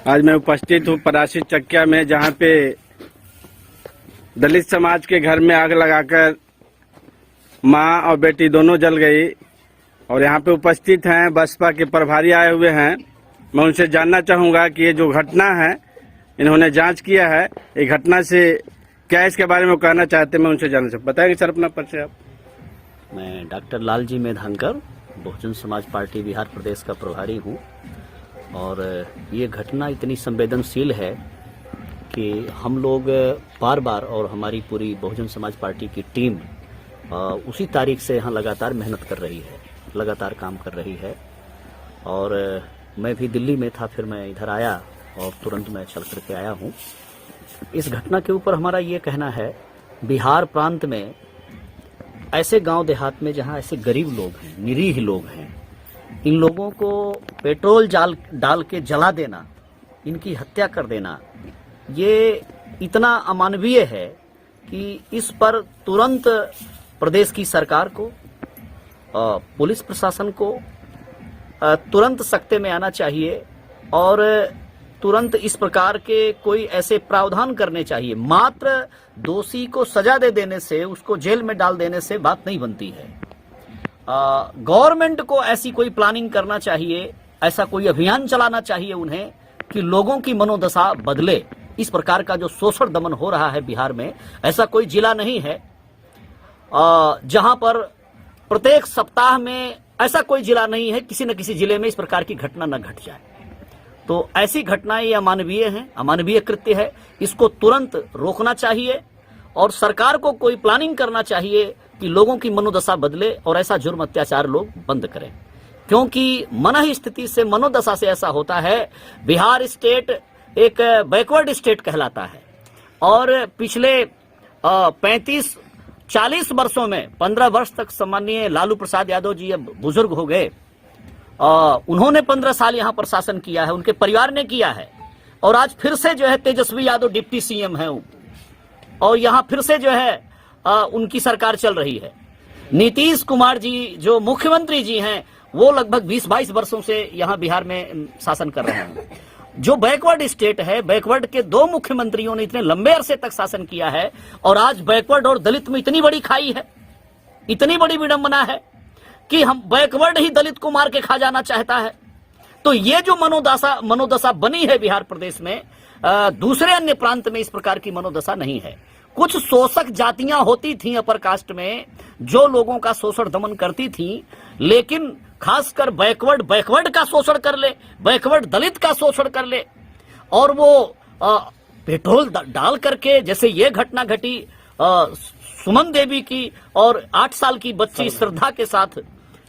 आज मैं उपस्थित हूँ परासी चकिया में, जहाँ पे दलित समाज के घर में आग लगाकर माँ और बेटी दोनों जल गई। और यहाँ पे उपस्थित हैं बसपा के प्रभारी आए हुए हैं। मैं उनसे जानना चाहूँगा कि ये जो घटना है, इन्होंने जांच किया है, ये घटना से क्या इसके बारे में कहना चाहते हैं, मैं उनसे जानना चाहूँ। बताएंगे सर अपना परिचय आप? मैं डॉक्टर लालजी मेधांकर, बहुजन समाज पार्टी बिहार प्रदेश का प्रभारी हूँ। और ये घटना इतनी संवेदनशील है कि हम लोग बार बार और हमारी पूरी बहुजन समाज पार्टी की टीम उसी तारीख से यहाँ लगातार मेहनत कर रही है, लगातार काम कर रही है। और मैं भी दिल्ली में था, फिर मैं इधर आया और तुरंत मैं चल करके आया हूँ। इस घटना के ऊपर हमारा ये कहना है, बिहार प्रांत में ऐसे गांव देहात में जहां ऐसे गरीब लोग हैं, निरीह लोग हैं, इन लोगों को पेट्रोल डाल के जला देना, इनकी हत्या कर देना, ये इतना अमानवीय है कि इस पर तुरंत प्रदेश की सरकार को, पुलिस प्रशासन को तुरंत सख्ते में आना चाहिए और तुरंत इस प्रकार के कोई ऐसे प्रावधान करने चाहिए। मात्र दोषी को सजा दे देने से, उसको जेल में डाल देने से बात नहीं बनती है। गवर्नमेंट को ऐसी कोई प्लानिंग करना चाहिए, ऐसा कोई अभियान चलाना चाहिए उन्हें कि लोगों की मनोदशा बदले। इस प्रकार का जो शोषण दमन हो रहा है बिहार में, ऐसा कोई जिला नहीं है जहां पर प्रत्येक सप्ताह में, ऐसा कोई जिला नहीं है किसी न किसी जिले में इस प्रकार की घटना न घट जाए। तो ऐसी घटनाएं अमानवीय हैं, अमानवीय कृत्य है, इसको तुरंत रोकना चाहिए और सरकार को कोई प्लानिंग करना चाहिए कि लोगों की मनोदशा बदले और ऐसा जुर्म अत्याचार लोग बंद करें। क्योंकि मनः स्थिति से, मनोदशा से ऐसा होता है। बिहार स्टेट एक बैकवर्ड स्टेट कहलाता है और पिछले 35-40 वर्षों में 15 वर्ष तक सम्माननीय लालू प्रसाद यादव जी अब बुजुर्ग हो गए। उन्होंने 15 साल यहाँ पर शासन किया है, उनके परिवार ने किया है। और आज फिर से जो है तेजस्वी यादव डिप्टी सीएम है और यहाँ फिर से जो है उनकी सरकार चल रही है। नीतीश कुमार जी जो मुख्यमंत्री जी हैं, वो लगभग 20-22 वर्षों से यहाँ बिहार में शासन कर रहे हैं। जो बैकवर्ड स्टेट है, बैकवर्ड के 2 मुख्यमंत्रियों ने इतने लंबे अरसे तक शासन किया है और आज बैकवर्ड और दलित में इतनी बड़ी खाई है, इतनी बड़ी विडंबना है कि हम बैकवर्ड ही दलित को मार के खा जाना चाहता है। तो ये जो मनोदशा बनी है बिहार प्रदेश में, दूसरे अन्य प्रांत में इस प्रकार की मनोदशा नहीं है। कुछ शोषक जातियां होती थीं अपर कास्ट में, जो लोगों का शोषण दमन करती थीं, लेकिन खासकर बैकवर्ड का शोषण कर ले, बैकवर्ड दलित का शोषण कर ले और वो पेट्रोल डाल करके, जैसे ये घटना घटी सुमन देवी की और 8 साल की बच्ची श्रद्धा के साथ,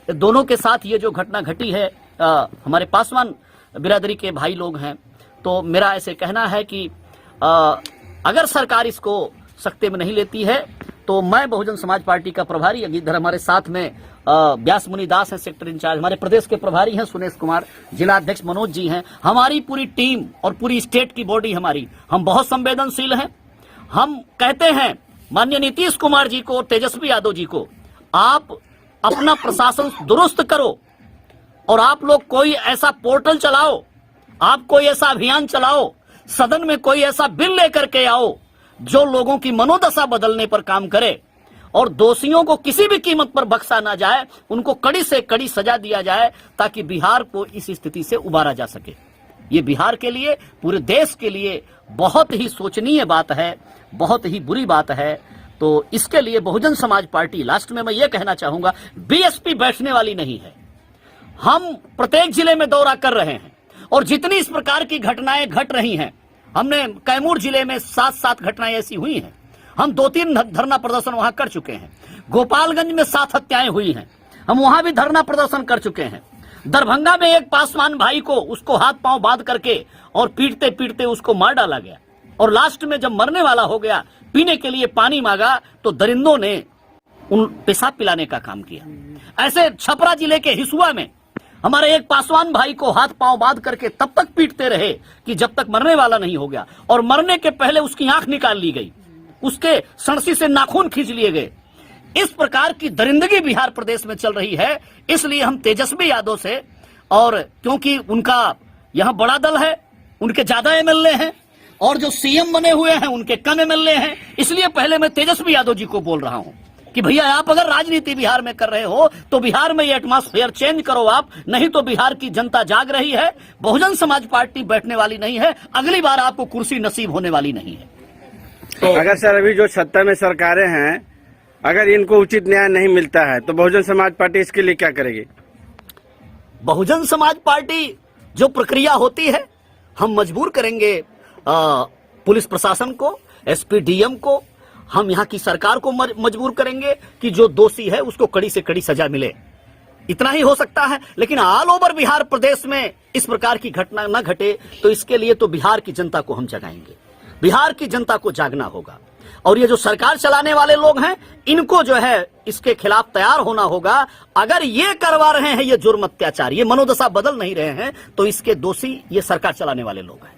दोनों के साथ ये जो घटना घटी है, हमारे पासवान बिरादरी के भाई लोग हैं। तो मेरा ऐसे कहना है कि अगर सरकार इसको सख्ते में नहीं लेती है तो मैं बहुजन समाज पार्टी का प्रभारी, इधर हमारे साथ में व्यास मुनि दास हैं सेक्टर इंचार्ज, हमारे प्रदेश के प्रभारी हैं सुनेश कुमार, जिला अध्यक्ष मनोज जी हैं, हमारी पूरी टीम और पूरी स्टेट की बॉडी हमारी, हम बहुत संवेदनशील हैं। हम कहते हैं माननीय नीतीश कुमार जी को और तेजस्वी यादव जी को, आप अपना प्रशासन दुरुस्त करो और आप लोग कोई ऐसा पोर्टल चलाओ, आप कोई ऐसा अभियान चलाओ, सदन में कोई ऐसा बिल लेकर के आओ जो लोगों की मनोदशा बदलने पर काम करे और दोषियों को किसी भी कीमत पर बख्शा ना जाए, उनको कड़ी से कड़ी सजा दिया जाए ताकि बिहार को इस स्थिति से उबारा जा सके। ये बिहार के लिए, पूरे देश के लिए बहुत ही शोचनीय बात है, बहुत ही बुरी बात है। तो इसके लिए बहुजन समाज पार्टी, लास्ट में मैं ये कहना चाहूंगा, बीएसपी बैठने वाली नहीं है। हम प्रत्येक जिले में दौरा कर रहे हैं और जितनी इस प्रकार की घटनाएं घट रही हैं, हमने कैमूर जिले में 7 घटनाएं ऐसी हुई हैं, हम 2-3 धरना प्रदर्शन वहां कर चुके हैं। गोपालगंज में 7 हत्याएं हुई हैं, हम वहां भी धरना प्रदर्शन कर चुके हैं। दरभंगा में एक पासवान भाई को, उसको हाथ पांव बांध करके और पीटते पीटते उसको मार डाला गया और लास्ट में जब मरने वाला हो गया, पीने के लिए पानी मांगा तो दरिंदों ने उन पेशाब पिलाने का काम किया। ऐसे छपरा जिले के हिसुआ में हमारे एक पासवान भाई को हाथ पांव बांध करके तब तक पीटते रहे कि जब तक मरने वाला नहीं हो गया और मरने के पहले उसकी आंख निकाल ली गई, उसके सणसी से नाखून खींच लिए गए। इस प्रकार की दरिंदगी बिहार प्रदेश में चल रही है। इसलिए हम तेजस्वी यादव से, और क्योंकि उनका यहाँ बड़ा दल है, उनके ज्यादा एमएलए हैं, और जो सीएम बने हुए हैं उनके कम एमएलए हैं। इसलिए पहले मैं तेजस्वी यादव जी को बोल रहा हूं कि भैया आप अगर राजनीति बिहार में कर रहे हो तो बिहार में ये एटमॉस्फेयर चेंज करो आप, नहीं तो बिहार की जनता जाग रही है, बहुजन समाज पार्टी बैठने वाली नहीं है, अगली बार आपको कुर्सी नसीब होने वाली नहीं है। तो अगर सर अभी जो सत्ता में सरकारें हैं, अगर इनको उचित न्याय नहीं मिलता है तो बहुजन समाज पार्टी इसके लिए क्या करेगी? बहुजन समाज पार्टी जो प्रक्रिया होती है, हम मजबूर करेंगे पुलिस प्रशासन को, एसपी डीएम को, हम यहाँ की सरकार को मजबूर करेंगे कि जो दोषी है उसको कड़ी से कड़ी सजा मिले। इतना ही हो सकता है, लेकिन ऑल ओवर बिहार प्रदेश में इस प्रकार की घटना न घटे तो इसके लिए तो बिहार की जनता को हम जगाएंगे, बिहार की जनता को जागना होगा। और ये जो सरकार चलाने वाले लोग हैं इनको जो है इसके खिलाफ तैयार होना होगा। अगर ये करवा रहे हैं ये जुर्म अत्याचार, ये मनोदशा बदल नहीं रहे हैं तो इसके दोषी ये सरकार चलाने वाले लोग हैं।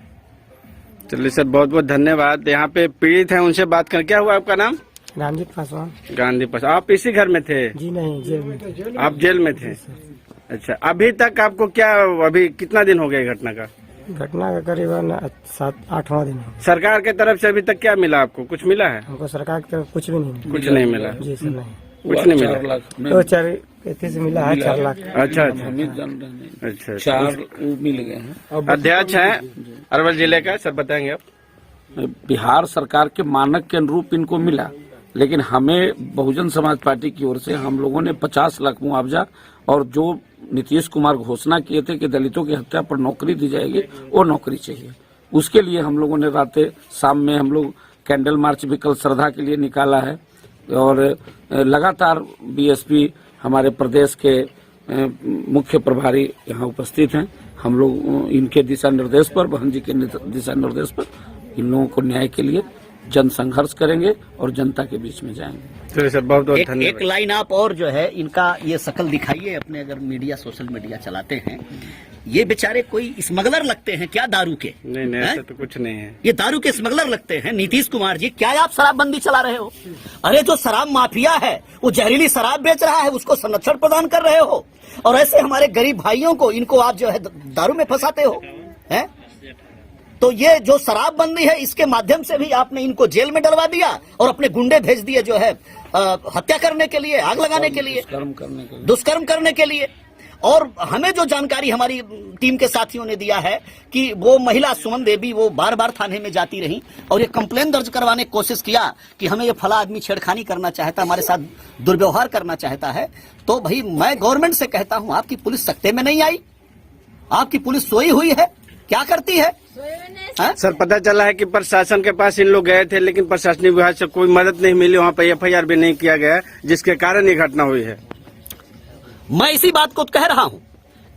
चलिए सर, बहुत बहुत धन्यवाद। यहाँ पे पीड़ित हैं, उनसे बात कर। क्या हुआ आपका नाम? गांधी पासवान। गांधी पासवान। आप इसी घर में थे? जी नहीं, जेल में। आप जेल में थे? अच्छा, अभी तक आपको क्या, अभी कितना दिन हो गया घटना का? घटना का करीबन 7-8वां दिन है। सरकार के तरफ से अभी तक क्या मिला आपको? कुछ मिला है? हमको सरकार की तरफ कुछ भी नहीं मिला। कुछ नहीं मिला? जी सर, नहीं, कुछ नहीं मिला। 2-4 से मिला है, 4 लाख। अच्छा अच्छा, 4 मिल गए हैं। अध्यक्ष हैं अरवल जिले का, सर बताएंगे आप? बिहार सरकार के मानक के अनुरूप इनको मिला, लेकिन हमें बहुजन समाज पार्टी की ओर से हम लोगों ने 50 लाख मुआवजा और जो नीतीश कुमार घोषणा किए थे कि दलितों की हत्या पर नौकरी दी जाएगी, वो नौकरी चाहिए। उसके लिए हम लोगों ने रातें शाम में हम लोग कैंडल मार्च भी कल श्रद्धा के लिए निकाला है और लगातार बीएसपी हमारे प्रदेश के मुख्य प्रभारी यहाँ उपस्थित हैं। हम लोग इनके दिशा निर्देश पर, बहन जी के दिशा निर्देश पर इन लोगों को न्याय के लिए जन संघर्ष करेंगे और जनता के बीच में जाएंगे। चलिए सर, बहुत बहुत धन्यवाद। एक लाइन आप और जो है इनका ये शकल दिखाइए अपने, अगर मीडिया सोशल मीडिया चलाते हैं। ये बेचारे कोई स्मगलर लगते हैं क्या दारू के? नहीं ऐसा तो कुछ नहीं है। ये दारू के स्मगलर लगते हैं। नीतीश कुमार जी, क्या आप शराबबंदी चला रहे हो? अरे जो शराब माफिया है वो जहरीली शराब बेच रहा है, उसको संरक्षण प्रदान कर रहे हो, और ऐसे हमारे गरीब भाइयों को, इनको आप जो है दारू में फंसाते हो, हैं? तो ये जो शराबबंदी है इसके माध्यम से भी आपने इनको जेल में डलवा दिया और अपने गुंडे भेज दिए जो है हत्या करने के लिए, आग लगाने के लिए, दुष्कर्म करने के लिए। और हमें जो जानकारी हमारी टीम के साथियों ने दिया है कि वो महिला सुमन देवी वो बार बार थाने में जाती रही और ये कंप्लेन दर्ज करवाने की कोशिश किया कि हमें ये फला आदमी छेड़खानी करना चाहता, हमारे साथ दुर्व्यवहार करना चाहता है। तो भाई मैं गवर्नमेंट से कहता हूं, आपकी पुलिस सख्ते में नहीं आई, आपकी पुलिस सोई हुई है, क्या करती है? सर पता चला है कि प्रशासन के पास इन लोग गए थे, लेकिन प्रशासनिक विभाग से कोई मदद नहीं मिली, वहाँ पर FIR भी नहीं किया गया, जिसके कारण ये घटना हुई है। मैं इसी बात को कह रहा हूं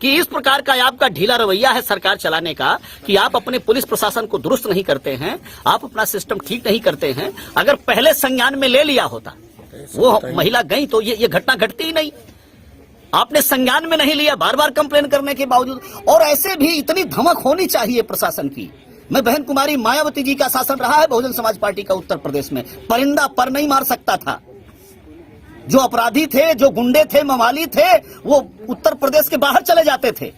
कि इस प्रकार का आपका ढीला रवैया है सरकार चलाने का कि आप अपने पुलिस प्रशासन को दुरुस्त नहीं करते हैं, आप अपना सिस्टम ठीक नहीं करते हैं। अगर पहले संज्ञान में ले लिया होता, वो महिला गई तो ये घटना घटती ही नहीं। आपने संज्ञान में नहीं लिया, बार बार कंप्लेन करने के बावजूद। और ऐसे भी इतनी धमक होनी चाहिए प्रशासन की। मैं बहन कुमारी मायावती जी का शासन रहा है बहुजन समाज पार्टी का उत्तर प्रदेश में, परिंदा पर नहीं मार सकता था। जो अपराधी थे, जो गुंडे थे, मवाली थे, वो उत्तर प्रदेश के बाहर चले जाते थे,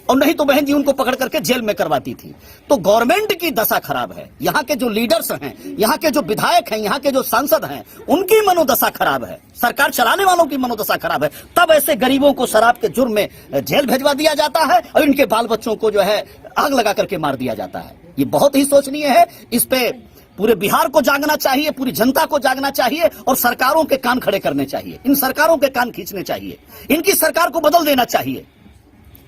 और नहीं तो बहन जी उनको पकड़ करके जेल में करवाती थी। तो गवर्नमेंट की दशा खराब है, यहाँ के जो लीडर्स हैं, यहाँ के जो विधायक हैं, यहाँ के जो सांसद हैं, उनकी मनोदशा खराब है, सरकार चलाने वालों की मनोदशा खराब है। तब ऐसे गरीबों को शराब के जुर्म में जेल भेजवा दिया जाता है और इनके बाल बच्चों को जो है आग लगा करके मार दिया जाता है। ये बहुत ही शोचनीय है। इस पे पूरे बिहार को जागना चाहिए, पूरी जनता को जागना चाहिए और सरकारों के कान खड़े करने चाहिए, इन सरकारों के कान खींचने चाहिए, इनकी सरकार को बदल देना चाहिए।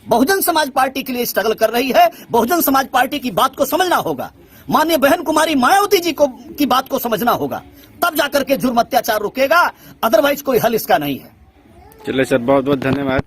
बहुजन समाज पार्टी के लिए स्ट्रगल कर रही है, बहुजन समाज पार्टी की बात को समझना होगा, माननीय बहन कुमारी मायावती जी को की बात को समझना होगा, तब जाकर के जुर्म अत्याचार रुकेगा, अदरवाइज कोई हल इसका नहीं है। चलिए सर, बहुत बहुत धन्यवाद।